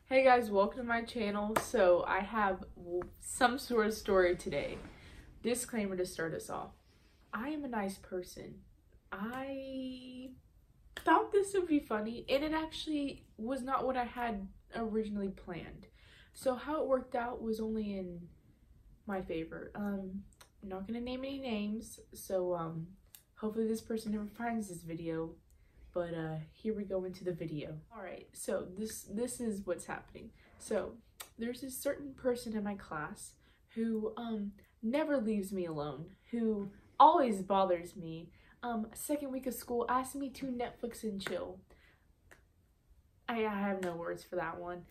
Hey guys, welcome to my channel. So I have some sort of story today. Disclaimer to start us off. I am a nice person. I thought this would be funny, and it actually was not what I had originally planned. So how it worked out was only in my favor. I'm not gonna name any names, so hopefully this person never finds this video. But here we go into the video. All right, so this is what's happening. So there's this certain person in my class who never leaves me alone, who always bothers me. Second week of school, asked me to Netflix and chill. I have no words for that one.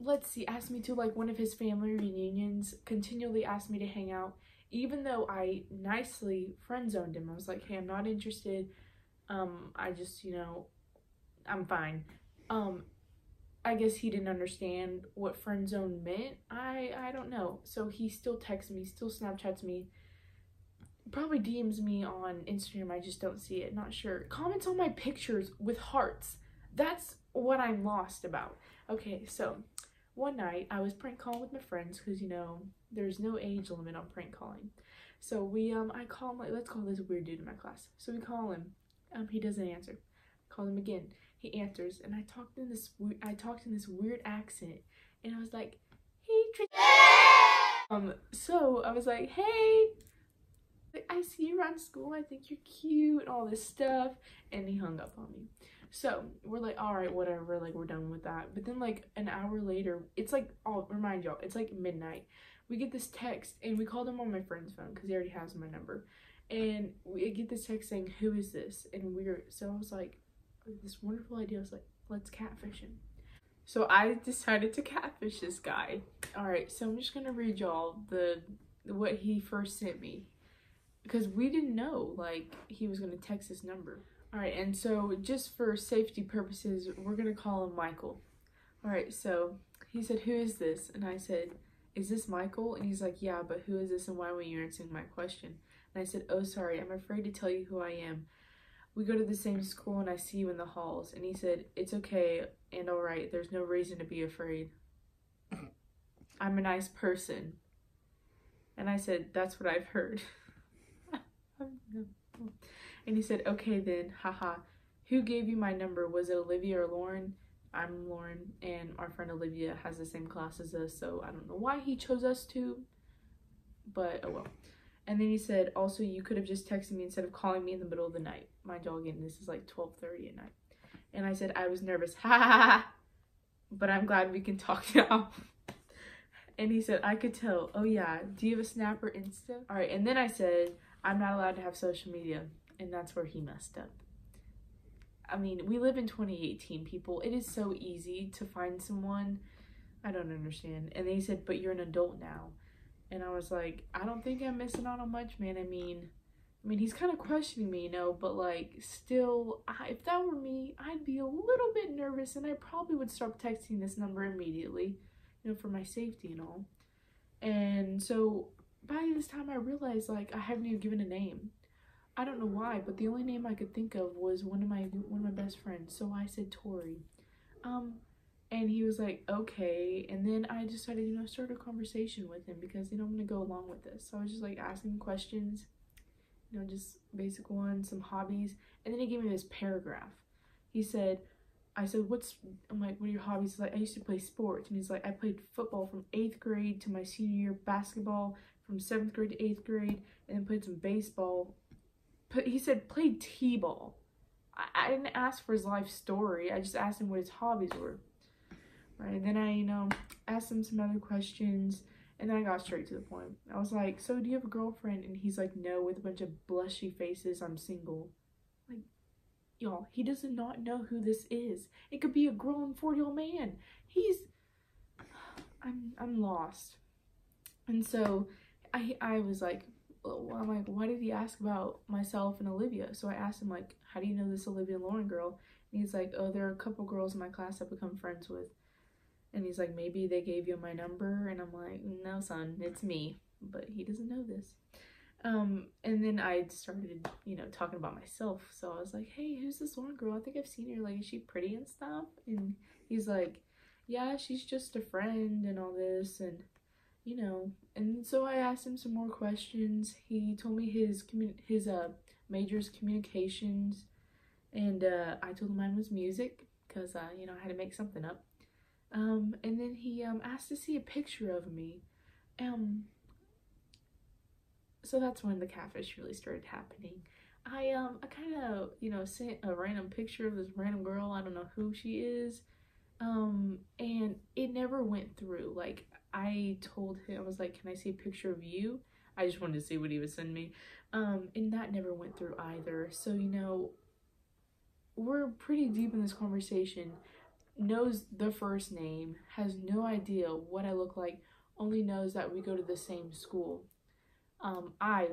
Let's see, asked me to like one of his family reunions, continually asked me to hang out, even though I nicely friend zoned him. I was like, hey, I'm not interested. I just, I'm fine. I guess he didn't understand what friend zone meant. I don't know. So he still texts me, still Snapchats me, probably DMs me on Instagram. I just don't see it. Not sure. Comments on my pictures with hearts. That's what I'm lost about. Okay, so one night I was prank calling with my friends because, there's no age limit on prank calling. So I call him, like, let's call this weird dude in my class. So we call him. He doesn't answer. Call him again. He answers, and I talked in this weird accent, and I was like, "Hey, so I was like, "Hey, I see you around school. I think you're cute, and all this stuff." And he hung up on me. So we're like, "All right, whatever. Like, we're done with that." But then, like an hour later, it's like, I'll remind y'all, it's like midnight. We get this text, and we called him on my friend's phone because he already has my number. And we get this text saying, "Who is this?" And so I was like, this wonderful idea. I was like, let's catfish him. So I decided to catfish this guy. All right, so I'm just gonna read y'all what he first sent me, because we didn't know like he was gonna text this number. All right, and so just for safety purposes, we're gonna call him Michael. All right, so he said, "Who is this?" And I said, "Is this Michael?" And he's like, "Yeah, but who is this and why weren't you answering my question?" And I said, "Oh, sorry, I'm afraid to tell you who I am. We go to the same school and I see you in the halls." And he said, "It's okay and all right. There's no reason to be afraid. I'm a nice person." And I said, "That's what I've heard." And he said, "Okay then, haha. Who gave you my number? Was it Olivia or Lauren?" I'm Lauren, and our friend Olivia has the same class as us, so I don't know why he chose us to, but oh well. And then he said, "Also, you could have just texted me instead of calling me in the middle of the night." Mind y'all, again, this is like 12:30 at night. And I said, "I was nervous, ha ha ha, but I'm glad we can talk now." And he said, "I could tell. Oh yeah, do you have a Snap or Insta?" All right, and then I said, "I'm not allowed to have social media," and that's where he messed up. I mean, we live in 2018, people. It is so easy to find someone. I don't understand. And then he said, "But you're an adult now." And I was like, I don't think I'm missing out on much, man. I mean, he's kind of questioning me, but like, still, if that were me, I'd be a little bit nervous, and I probably would start texting this number immediately, for my safety and all. And so by this time, I realized like I haven't even given a name. I don't know why, but the only name I could think of was one of my best friends. So I said Tori. And he was like, "Okay." And then I decided, start a conversation with him because, I'm going to go along with this. So I was just like asking questions, just basic ones, some hobbies. And then he gave me this paragraph. I said, I'm like, "What are your hobbies?" He's like, "I used to play sports." And he's like, "I played football from 8th grade to my senior year, basketball from 7th grade to 8th grade, and then played some baseball." But he said, "Played t-ball." I didn't ask for his life story. I just asked him what his hobbies were. Right, and then I, asked him some other questions, and then I got straight to the point. I was like, "So do you have a girlfriend?" And he's like, "No," with a bunch of blushy faces. "I'm single." Like, y'all, he does not know who this is. It could be a grown 40-year-old man. I'm lost. And so I was like, I'm like, why did he ask about myself and Olivia? So I asked him, like, "How do you know this Olivia Lauren girl?" And he's like, "Oh, there are a couple girls in my class I've become friends with." And he's like, "Maybe they gave you my number." And I'm like, "No, son, it's me." But he doesn't know this. And then I started, talking about myself. So I was like, "Hey, who's this one girl? I think I've seen her. Like, is she pretty and stuff?" And he's like, yeah, she's just a friend and all this, and you know. And so I asked him some more questions. He told me his major's communications, and I told him mine was music because you know, I had to make something up. And then he asked to see a picture of me. So that's when the catfish really started happening. I kind of, you know, sent a random picture of this random girl. I don't know who she is. And it never went through. Like, I told him, I was like, can I see a picture of you? I just wanted to see what he would send me. And that never went through either. So, you know, we're pretty deep in this conversation. Knows the first name, has no idea what I look like, only knows that we go to the same school. I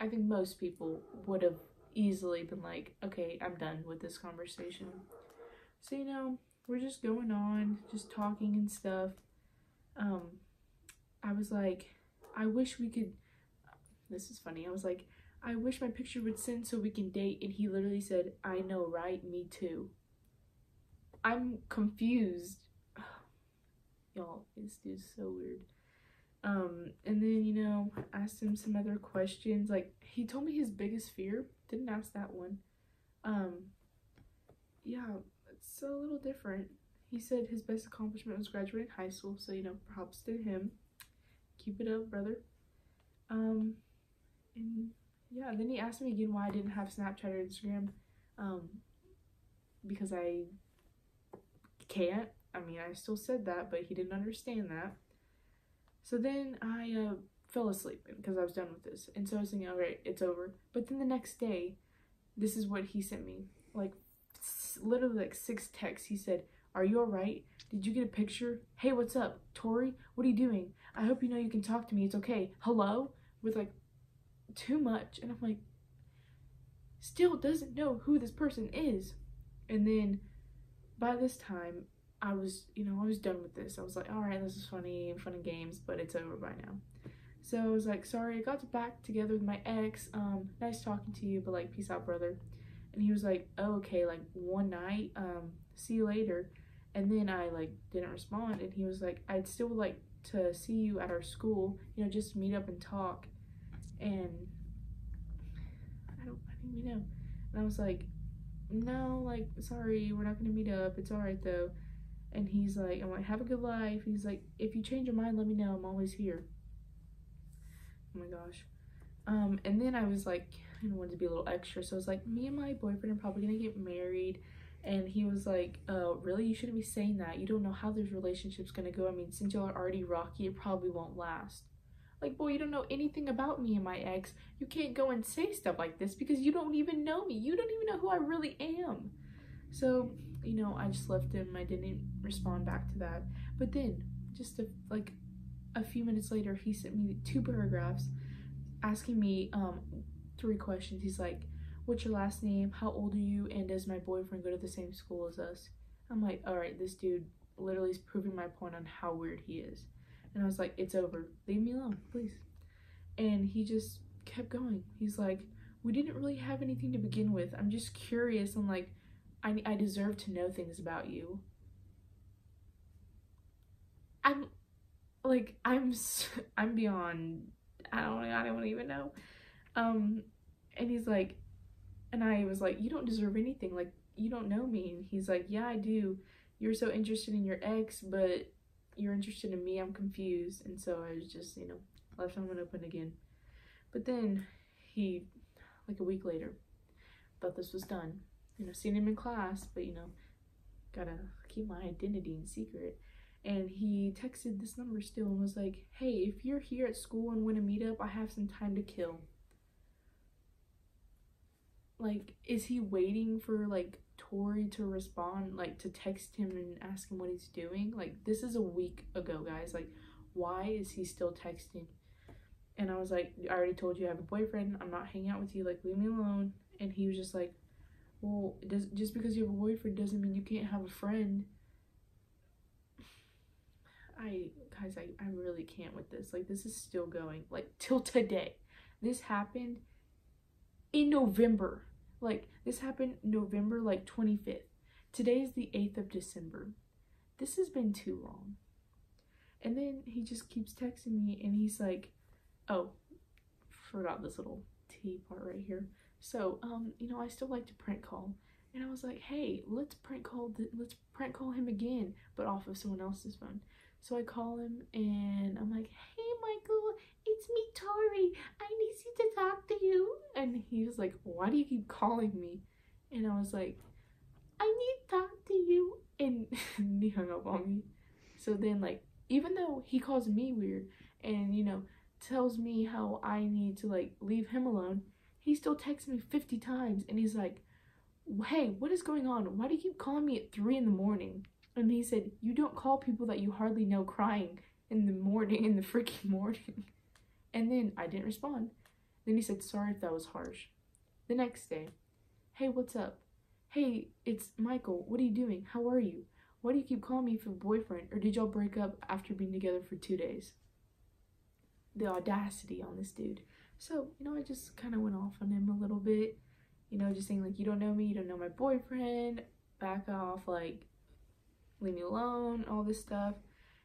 think most people would have easily been like, okay, I'm done with this conversation. So, you know, we're just going on, just talking and stuff. I was like, I wish we could, this is funny, I was like, I wish my picture would send so we can date, and he literally said, I know, right? Me too. I'm confused. Y'all, this dude's so weird. And then, you know, asked him some other questions. Like, he told me his biggest fear. Didn't ask that one. Yeah, it's a little different. He said his best accomplishment was graduating high school, so, you know, props to him. Keep it up, brother. And yeah, then he asked me again why I didn't have Snapchat or Instagram. Because I can't. I mean, I still said that, but he didn't understand that. So then I fell asleep because I was done with this. And so I was thinking, all right, it's over. But then the next day, this is what he sent me. Like, literally like 6 texts. He said, are you all right? Did you get a picture? Hey, what's up? Tori, what are you doing? I hope you know you can talk to me. It's okay. Hello? With like too much. And I'm like, still doesn't know who this person is. And then by this time, I was done with this. I was like, all right, this is funny, fun and games, but it's over by now. So I was like, sorry, I got back together with my ex. Nice talking to you, but like, peace out, brother. And he was like, oh, okay, like one night, see you later. And then I like didn't respond, and he was like, I'd still like to see you at our school, you know, just meet up and talk. And I didn't even know. And I was like, no, like, sorry, we're not gonna meet up. It's all right though. And he's like, I'm like, have a good life. He's like, if you change your mind, let me know. I'm always here. Oh my gosh. And then I was like, I wanted to be a little extra. So I was like, me and my boyfriend are probably gonna get married. And he was like, really? You shouldn't be saying that. You don't know how this relationship's gonna go. I mean, since y'all are already rocky, it probably won't last. Like, boy, you don't know anything about me and my ex. You can't go and say stuff like this because you don't even know me. You don't even know who I really am. So, you know, I just left him. I didn't respond back to that. But then, just like a few minutes later, he sent me 2 paragraphs asking me 3 questions. He's like, what's your last name? How old are you? And does my boyfriend go to the same school as us? I'm like, all right, this dude literally is proving my point on how weird he is. And I was like, it's over. Leave me alone, please. And he just kept going. He's like, we didn't really have anything to begin with. I'm just curious. I'm like, I deserve to know things about you. I'm beyond, I don't even know. And he's like, and I was like, you don't deserve anything. Like, you don't know me. And he's like, yeah, I do. You're so interested in your ex, but you're interested in me. I'm confused. And so I was just, you know, left him open again. But then he, like a week later, thought this was done. You know, seen him in class, but you know, gotta keep my identity in secret. And he texted this number still and was like, hey, if you're here at school and want to meet up, I have some time to kill. Like, is he waiting for like Tori to respond, like to text him and ask him what he's doing? Like, this is a week ago, guys. Like, why is he still texting? And I was like, I already told you I have a boyfriend. I'm not hanging out with you. Like, leave me alone. And he was just like, well, just because you have a boyfriend doesn't mean you can't have a friend. I really can't with this. Like, this is still going, like, till today. This happened in November. Like, this happened November, like, 25th. Today is the 8th of December. this has been too long. And then he just keeps texting me, and he's like, oh, forgot this little T part right here. So, you know, I still like to prank call. And I was like, hey, let's prank call him again, but off of someone else's phone. So I call him, and I'm like, hey, Michael, it's me, Tori. I need to talk to you. And he was like, why do you keep calling me? And I was like, I need to talk to you. And he hung up on me. So then, like, even though he calls me weird and, you know, tells me how I need to, like, leave him alone, he still texts me 50 times, and he's like, hey, what is going on? Why do you keep calling me at 3 in the morning? And he said, you don't call people that you hardly know crying in the freaking morning. And then I didn't respond. Then he said, sorry if that was harsh. The next day, hey, what's up? Hey, it's Michael. What are you doing? How are you? Why do you keep calling me for boyfriend? Or did y'all break up after being together for 2 days? The audacity on this dude. So, you know, I just kind of went off on him a little bit. You know, just saying, like, you don't know me, you don't know my boyfriend, back off, like, leave me alone, all this stuff.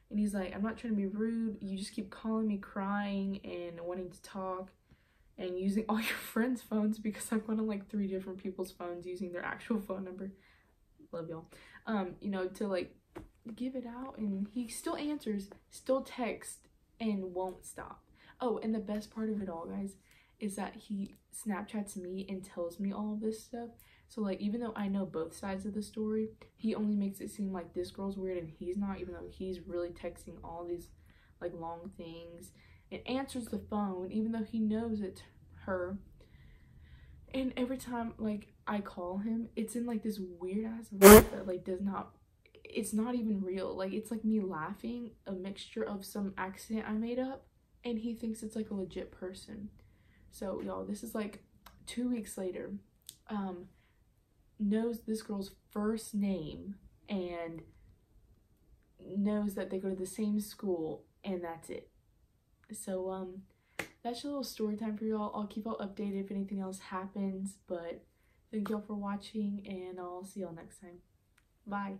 And he's like, I'm not trying to be rude, you just keep calling me crying and wanting to talk and using all your friends' phones, because I've gone on like 3 different people's phones using their actual phone number. Love y'all. You know, to like give it out, and he still answers, still texts, and won't stop. Oh, and the best part of it all, guys, is that he Snapchats me and tells me all of this stuff. So, like, even though I know both sides of the story, he only makes it seem like this girl's weird and he's not, even though he's really texting all these, like, long things. And answers the phone, even though he knows it's her. And every time, like, I call him, it's in, like, this weird-ass voice that, like, it's not even real. Like, it's, like, me laughing, a mixture of some accent I made up, and he thinks it's, like, a legit person. So, y'all, this is, like, 2 weeks later. Knows this girl's first name and knows that they go to the same school, and that's it. So, that's a little story time for y'all. I'll keep y'all updated if anything else happens, but thank y'all for watching, and I'll see y'all next time. Bye.